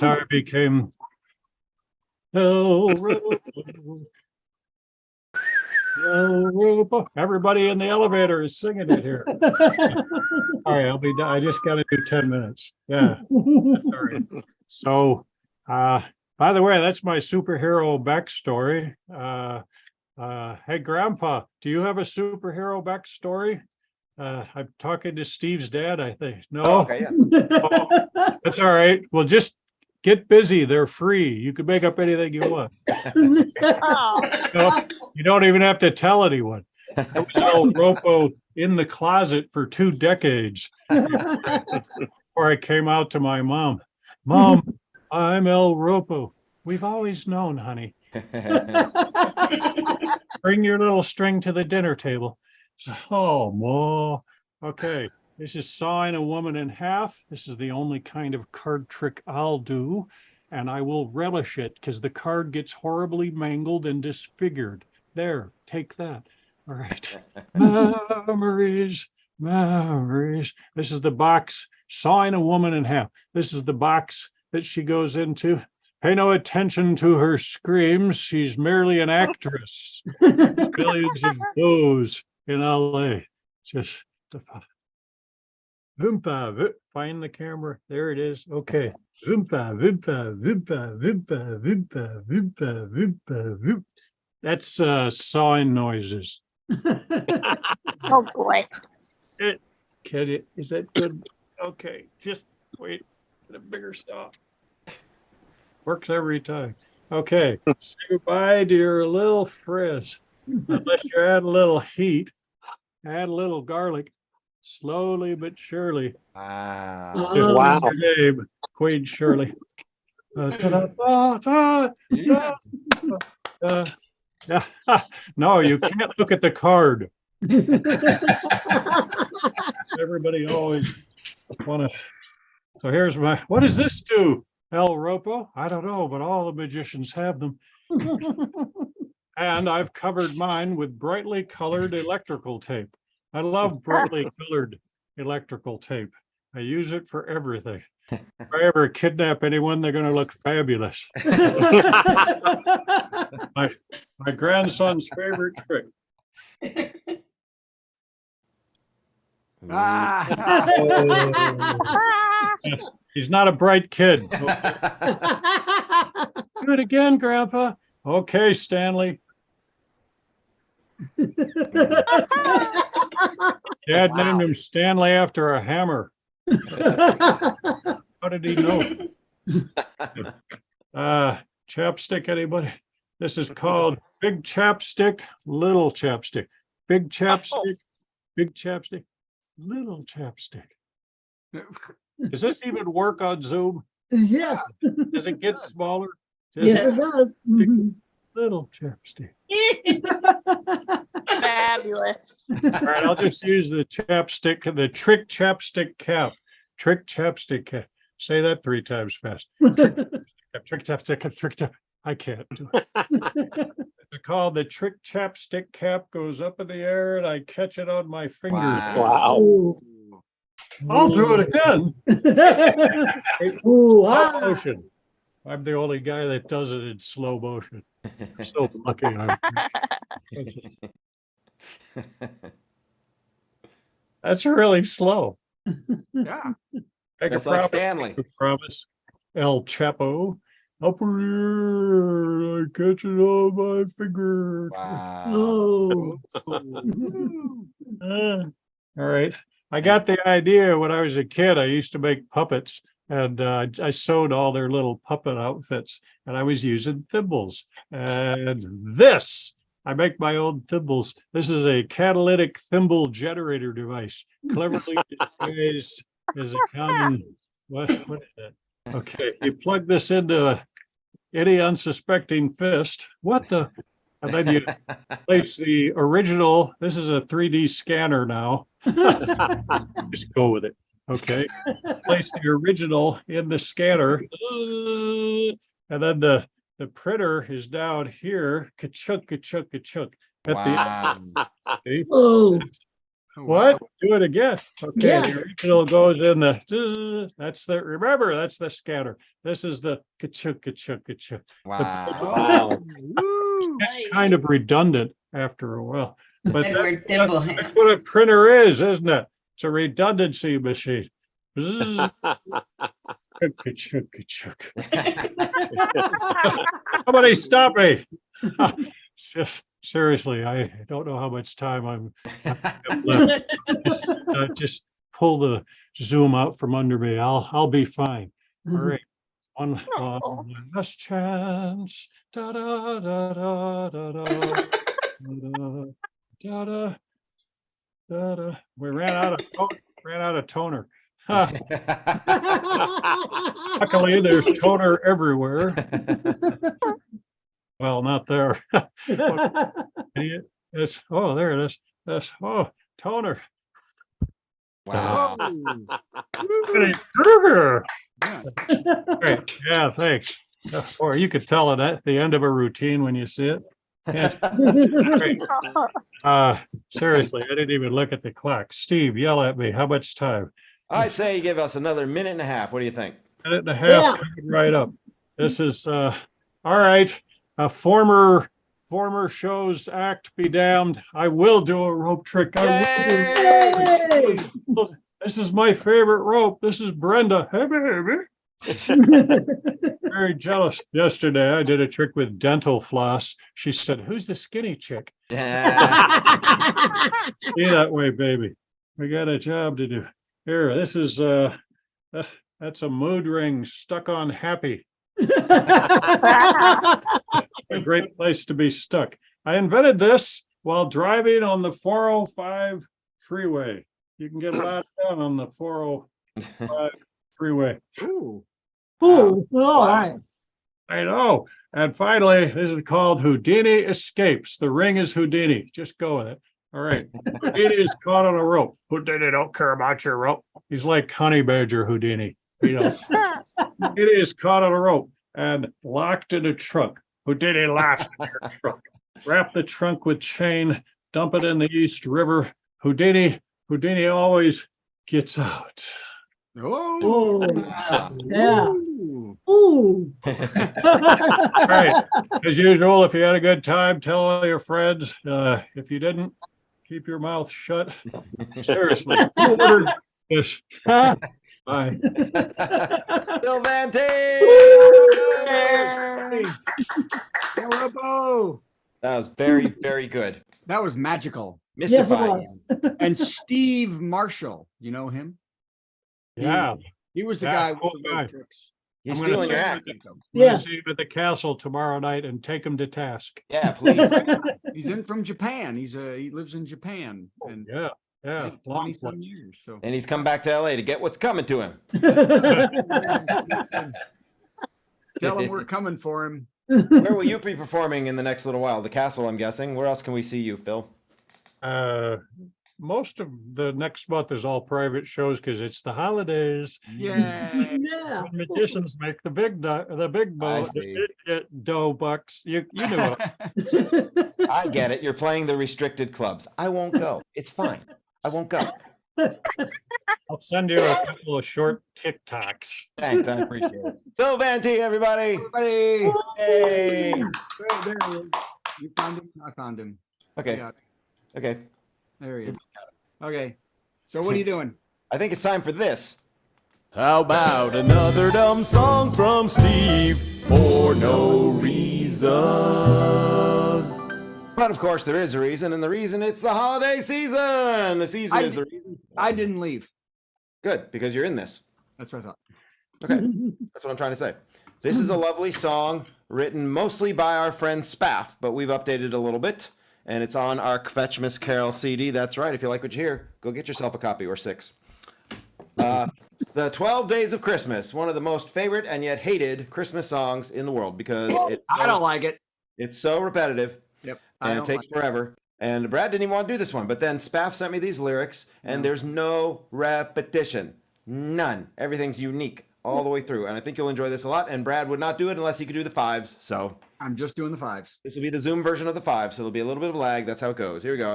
how I became El Ropo. Everybody in the elevator is singing it here. All right, I'll be done. I just got to do 10 minutes. Yeah, that's all right. So, by the way, that's my superhero backstory. Hey, Grandpa, do you have a superhero backstory? I'm talking to Steve's dad, I think. No, Oh, okay, yeah. Oh, that's all right. Well, just get busy. They're free. You can make up anything you want. No, you don't even have to tell anyone. I was El Ropo in the closet for 2 decades before I came out to my mom. Mom, I'm El Ropo. We've always known, honey. Bring your little string to the dinner table. Oh, Ma. Okay, this is sawing a woman in half. This is the only kind of card trick I'll do, and I will relish it because the card gets horribly mangled and disfigured. There, take that. All right. Memories, memories. This is the box sawing a woman in half. This is the box that she goes into. Pay no attention to her screams. She's merely an actress. Billions of those in LA. Just Vimpa, find the camera. There it is. Okay. Vimpa, vimpa, vimpa, vimpa, vimpa, vimpa, vimpa, vimpa. That's sawing noises. Oh boy. Is that good? Okay, just wait. Get a bigger saw. Works every time. Okay, say goodbye to your little frizz. Unless you add a little heat, add a little garlic, slowly but surely. Wow. Wow. Your name, Queen Shirley. No, you can't look at the card. Everybody always want to. So here's my. What does this do, El Ropo? I don't know, but all the magicians have them. And I've covered mine with brightly colored electrical tape. I love brightly colored electrical tape. I use it for everything. If I ever kidnap anyone, they're going to look fabulous. My grandson's favorite trick. He's not a bright kid. Do it again, Grandpa. Okay, Stanley. Dad named him Stanley after a hammer. How did he know? Chapstick, anybody? This is called big chapstick, little chapstick. Big chapstick, big chapstick, little chapstick. Does this even work on Zoom? Yes. Does it get smaller? Yes, it does. Little chapstick. Fabulous. All right, I'll just use the chapstick, the trick chapstick cap. Trick chapstick cap. Say that 3 times fast. Trick chapstick cap, trick chap. I can't do it. It's called the trick chapstick cap. Goes up in the air and I catch it on my fingers. Wow. I'll do it again. Ooh, Slow motion. I'm the only guy that does it in slow motion. So lucky I'm. That's really slow. Yeah. That's like Stanley. Promise. El Chapo. Up here, I catch it on my finger. Wow. Oh. All right. I got the idea when I was a kid. I used to make puppets, and I sewed all their little puppet outfits, and I was using thimbles. And this, I make my own thimbles. This is a catalytic thimble generator device, cleverly disguised as a common. What is that? Okay, you plug this into any unsuspecting fist. What the? And then you place the original. This is a 3D scanner now. Just go with it. Okay. Place the original in the scanner. And then the printer is down here. Ka-chunk, ka-chunk, ka-chunk. Wow. See? Oh. What? Do it again. Okay. Yes. The original goes in the. Remember, that's the scanner. This is the ka-chunk, ka-chunk, ka-chunk. Wow. It's kind of redundant after a while. But Edward Thimblehand. that's what a printer is, isn't it? It's a redundancy machine. Somebody stop me. just seriously, I don't know how much time I've left. Just pull the Zoom out from under me. I'll be fine. All right. One last chance. Da da da da da da da da da da da. We ran out of toner. Huh. Luckily, there's toner everywhere. Well, not there. It's, oh, there it is. That's toner. Wow. Great. Yeah, thanks. Or you could tell it at the end of a routine when you see it. Yes. Great. Seriously, I didn't even look at the clock. Steve, yell at me. How much time? I'd say you give us another minute and a half. What do you think? Minute and a half, coming right up. This is all right. A former show's act be damned. I will do a rope trick. This is my favorite rope. This is Brenda. Very jealous. Yesterday, I did a trick with dental floss. She said, "Who's the skinny chick?" Be that way, baby. We got a job to do. Here, this is that's a mood ring stuck on happy. A great place to be stuck. I invented this while driving on the 405 freeway. You can get a lot done on the 405 freeway. Ooh. Ooh, all right. I know. And finally, this is called Houdini Escapes. The ring is Houdini. Just go with it. All right. Houdini is caught on a rope. Houdini don't care about your rope. He's like Honey Badger Houdini. You know. Houdini is caught on a rope and locked in a trunk. Houdini laughs at your trunk. Wrap the trunk with chain. Dump it in the East River. Houdini always gets out. Oh, yeah. Ooh. All right. As usual, if you had a good time, tell all your friends. If you didn't, keep your mouth shut. Seriously. Yes. Bye. Bill Vante! Ropo. That was very, very good. That was magical. Mystifying. And Steve Marshall, you know him? Yeah. He was the Yeah, guy cool with the guy. tricks. He's I'm gonna stealing your see him act. at the- Yeah. see him at the castle tomorrow night and take him to task. Yeah, please. He's in from Japan. He lives in Japan and Yeah. 20 some years. So And he's come back to LA to get what's coming to him. tell him we're coming for him. Where will you be performing in the next little while? The castle, I'm guessing. Where else can we see you, Phil? Most of the next month is all private shows because it's the holidays. Yeah. Yeah. Magicians make the big dough, see. dough bucks. You know what? I get it. You're playing the restricted clubs. I won't go. It's fine. I won't go. I'll send you a couple of short TikToks. Thanks. I appreciate it. Phil Vante, everybody. Everybody. Hey. There he is. You found him? I found him. Okay. Yeah, Okay. there he is. Okay. So what are you doing? I think it's time for this. How about another dumb song from Steve for no reason? But of course, there is a reason, and the reason it's the holiday season. The season is the reason. I didn't leave. Good, because you're in this. That's what I thought. Okay, that's what I'm trying to say. This is a lovely song written mostly by our friend Spaff, but we've updated a little bit, and it's on our Kvetchmas Carol CD. That's right. If you like what you hear, go get yourself a copy or 6. The 12 Days of Christmas, one of the most favorite and yet hated Christmas songs in the world because I don't like it. It's so repetitive. Yep. And it takes forever. And Brad didn't even want to do this one, but then Spaff sent me these lyrics, and there's no repetition. None. Everything's unique all the way through. And I think you'll enjoy this a lot. And Brad would not do it unless he could do the 5s. So I'm just doing the 5s. this will be the Zoom version of the 5, so there'll be a little bit of lag. That's how it goes. Here we go.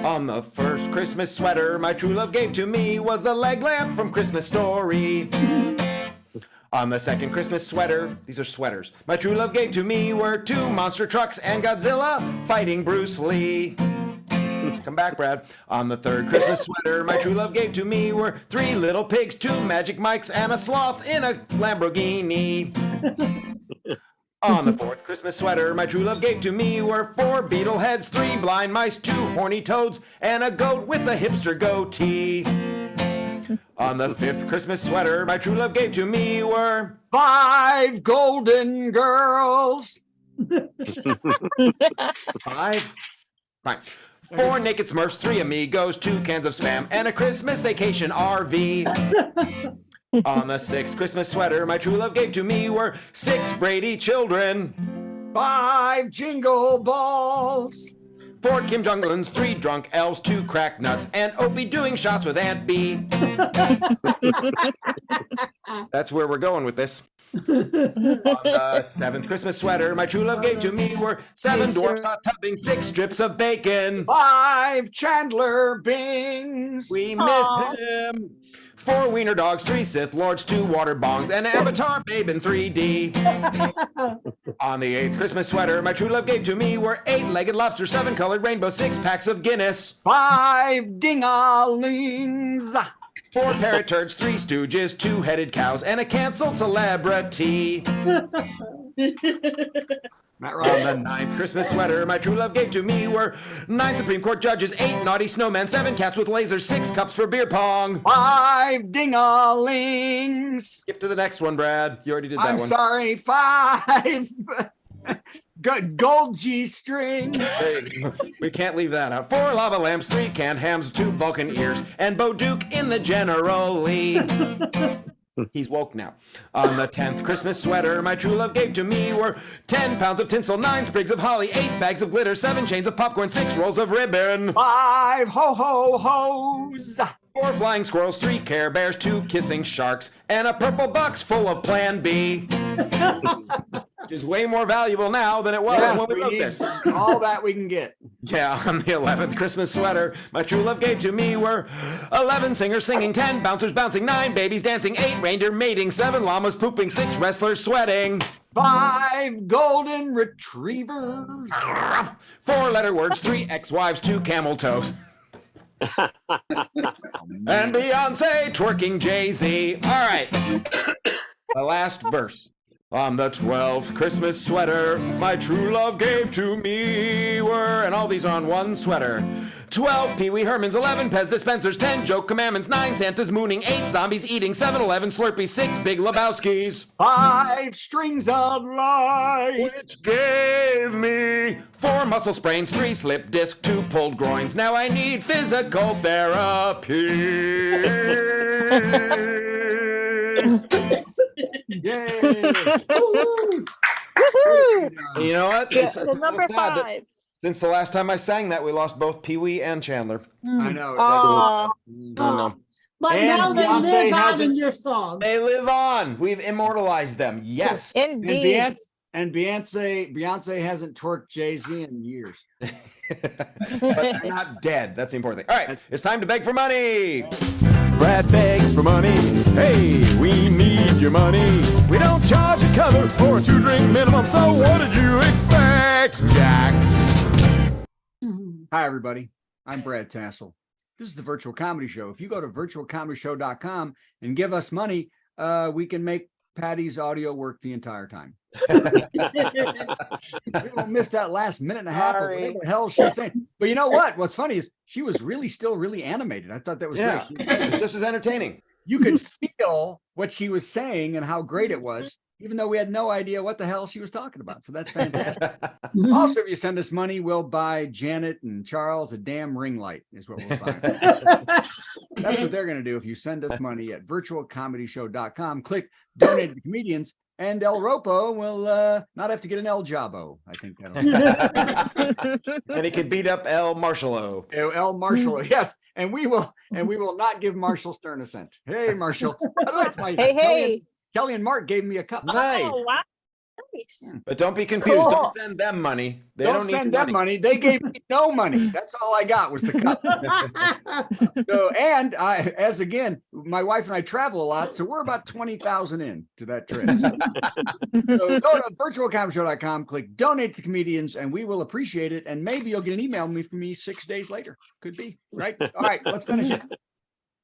On the first Christmas sweater my true love gave to me was the leg lamp from Christmas Story. On the second Christmas sweater, these are sweaters, my true love gave to me were 2 monster trucks and Godzilla fighting Bruce Lee. Come back, Brad. On the third Christmas sweater my true love gave to me were 3 little pigs, 2 magic mics, and a sloth in a Lamborghini. On the fourth Christmas sweater my true love gave to me were 4 beetle heads, 3 blind mice, 2 horny toads, and a goat with a hipster goatee. On the fifth Christmas sweater my true love gave to me were 5 golden girls. 5? Fine. 4 naked smurfs, 3 amigos, 2 cans of Spam, and a Christmas vacation RV. On the sixth Christmas sweater my true love gave to me were 6 Brady children, 5 jingle balls. 4 Kim Jong-uns, 3 drunk elves, 2 crack nuts, and Opie doing shots with Aunt B. That's where we're going with this. On the seventh Christmas sweater my true love gave to me were 7 dwarfs hot tubbing, 6 strips of bacon, 5 Chandler Bings. we miss him, 4 wiener dogs, 3 Sith lords, 2 water bongs, and an Avatar babe in 3D. On the eighth Christmas sweater my true love gave to me were 8 legged lobsters, 7 colored rainbows, 6 packs of Guinness, 5 ding-a-lings. 4 parrot turds, 3 stooges, 2 headed cows, and a canceled celebrity. Not On right. the ninth Christmas sweater my true love gave to me were 9 Supreme Court judges, 8 naughty snowmen, 7 cats with lasers, 6 cups for beer pong. 5 ding-a-lings. Skip to the next one, Brad. You already did that I'm one. sorry, 5 gold G-string. We can't leave that out. 4 lava lamps, 3 canned hams, 2 Vulcan ears, and Bo Duke in the General Lee. He's woke now. On the 10th Christmas sweater my true love gave to me were 10 pounds of tinsel, 9 sprigs of holly, 8 bags of glitter, 7 chains of popcorn, 6 rolls of ribbon, 5 ho-ho-hos. 4 flying squirrels, 3 Care Bears, 2 kissing sharks, and a purple box full of Plan B. Which is way more valuable now than it was Yes, when we wrote need this. all that we can get. Yeah, on the 11th Christmas sweater my true love gave to me were 11 singers singing, 10 bouncers bouncing, 9 babies dancing, 8 reindeer mating, 7 llamas pooping, 6 wrestlers sweating, 5 golden retrievers. 4 letter words, 3 ex-wives, 2 camel toes. And Beyonce twerking Jay-Z. All right. The last verse. On the 12th Christmas sweater my true love gave to me were, and all these are on one sweater, 12 Pee Wee Hermans, 11 Pez dispensers, 10 joke commandments, 9 Santas mooning, 8 zombies eating, 7-Eleven Slurpees, 6 Big Lebowskis, 5 strings of light. which gave me 4 muscle sprains, 3 slip disc, 2 pulled groins. Now I need physical therapy. Yay. You know what? It's a little Number sad that 5. since the last time I sang that, we lost both Pee Wee and Chandler. I know. Aw. I know. But And now they Beyonce live on hasn't- in your song. They live on. We've immortalized them. Yes. Indeed. And Beyonce hasn't twerked Jay-Z in years. But they're not dead. That's the important thing. All right, it's time to beg for money. Brad begs for money. Hey, we need your money. We don't charge a cover or a 2-drink minimum, so what did you expect, Jack? Hi, everybody. I'm Brad Tassell. This is the Virtual Comedy Show. If you go to virtualcomedyshow.com and give us money, we can make Patty's audio work the entire time. We won't miss that last minute and a half or whatever the hell she's saying. But you know what? What's funny is she was still really animated. I thought that was Yeah, great. it's just as entertaining. You could feel what she was saying and how great it was, even though we had no idea what the hell she was talking about. So that's fantastic. Also, if you send us money, we'll buy Janet and Charles a damn ring light is what we'll buy. That's what they're going to do. If you send us money at virtualcomedyshow.com, click donate to the comedians, and El Ropo will not have to get an El Jabo. I think that'll And he can beat up El Marshall-o. El Marshall, yes. And we will not give Marshall Stern a cent. Hey, Marshall. By the way, it's my Hey. Kelly and Mark gave me a cup. Nice. Oh, wow. Nice. But don't be confused. Cool. Don't send them money. They Don't don't need send your them money. They gave me no money. That's all I got was the cup. So, and as again, my wife and I travel a lot, so we're about 20,000 in to that trip. So go to virtualcomedyshow.com, click donate to comedians, and we will appreciate it. And maybe you'll get an email from me 6 days later. Could be, right? All right, let's finish it.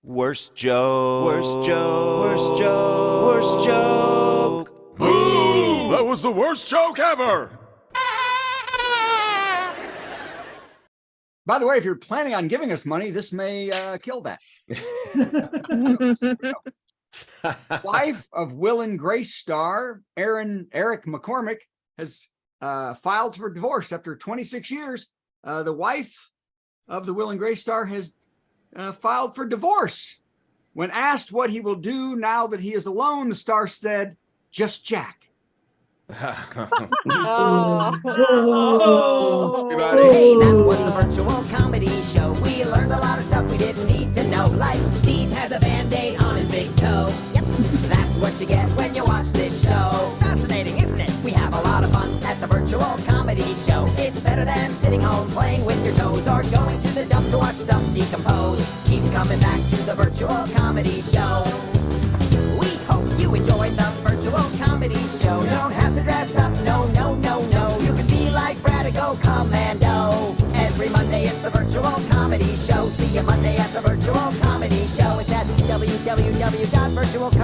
Worst joke. Worst joke. Worst joke. Worst joke. Boo! The was the worst joke ever. By the way, if you're planning on giving us money, this may kill that. Wife of Will and Grace star Eric McCormick has filed for divorce after 26 years. The wife of the Will and Grace star has filed for divorce. When asked what he will do now that he is alone, the star said, "Just Jack." Hey, that was the virtual comedy show. We learned a lot of stuff we didn't need to know. Like Steve has a Band-Aid on his big toe. Yep, that's what you get when you watch this show. Fascinating, isn't it? We have a lot of fun at the virtual comedy show. It's better than sitting home playing with your toes or going to the dump to watch stuff decompose. Keep coming back to the virtual comedy show. We hope you enjoyed the virtual comedy show. Don't have to dress up, no, no, no, no. You can be like Brad and go commando. Every Monday it's the virtual comedy show. See you Monday at the virtual comedy show. It's at www.virtualcomedy.com.